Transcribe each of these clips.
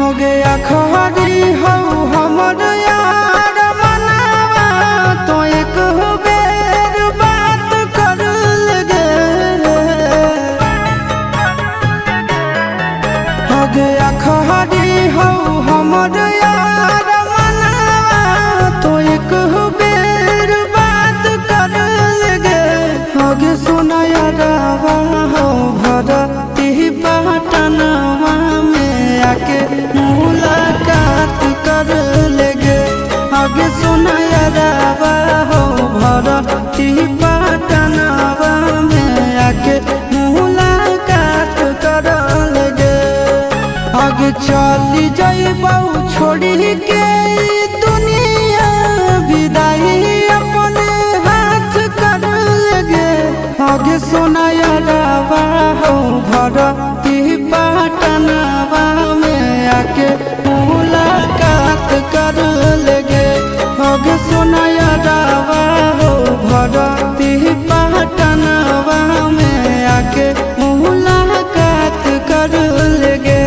हो गया खरी हो हमर यार मनावा तो एक बेर बात कर लगे। हो गया खरी हो हमर यार मनावा तो एक बेर बात कर लगे। हो गे सोना यारावा हो भरती पटनवा में आके मुलाकात कर लेगे। आगे सुना यारावा हो भरती पटनवा में आके मुलाकात कर लेगे। आगे चली जाइबौ छोड़ी के दुनिया विदाई अपने हाथ कर लेगे। आगे सोना यारावा हो भरती पटनवा में आके मुलाकात कर लेगे। आगे सोना यारावा हो भरती पटनवा में आके मुलाकात कर लेगे।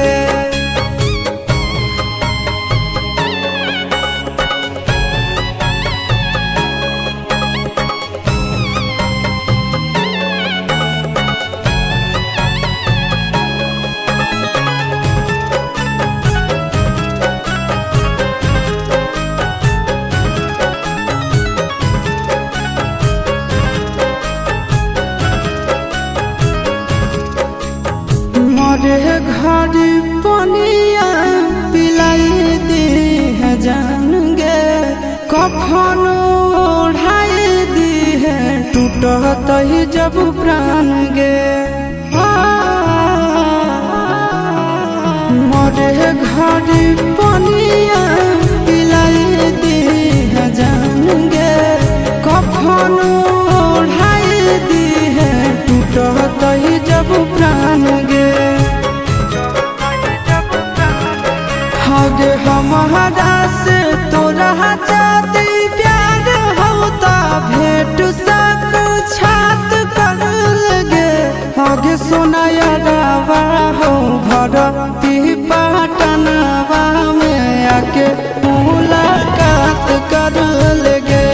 मरे घर पनिया पिलाई दी है जान गे। कफन ओढ़ाई दी है टूटत ही जब प्राण गे। मरे घर पनिया पिलाई दी है जान गे। कफन ओढ़ाई दी है टूटत ही जब प्राण गे। हगे हमारा से तोरा जाती प्यार होता भेंट साक्षात कर लगे। हगे सोना यारावा हो भरती पटनवा में आके मुलाकात कर लेगे।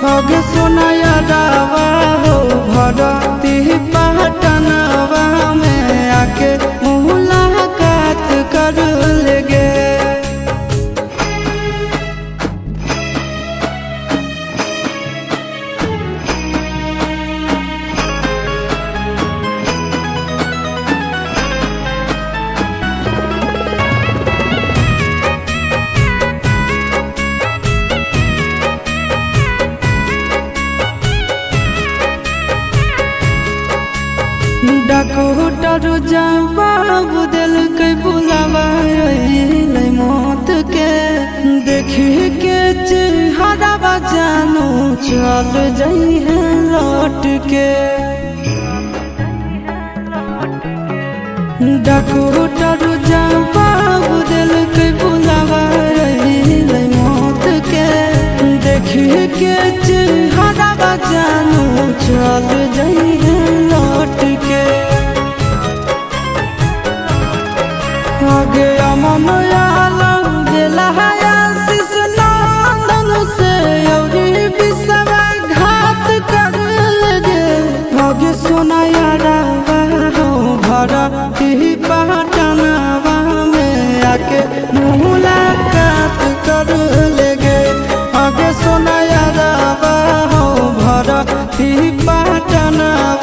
हगे सोना यारावा हो भरती पटनवा में आके मुलाकात कर लेगे। डॉक्टर जवाब दिल के बुलावा अइलै मौत के। देखी के चेहरा जानू चल जाई है लौट के। डॉक्टर जवाब दिल के बुलावा अइलै मौत के। देखी के चेहरा जानू चल जाई है लौट के। आगे अमन आलम दिला आशीष नंदन से औरी विश्वासघात कर लगे। आगे सोना यारावा हो भरती पटनवा में आके मुलाकात कर लेगे। आगे सोना यारावा हो भरती पटनवा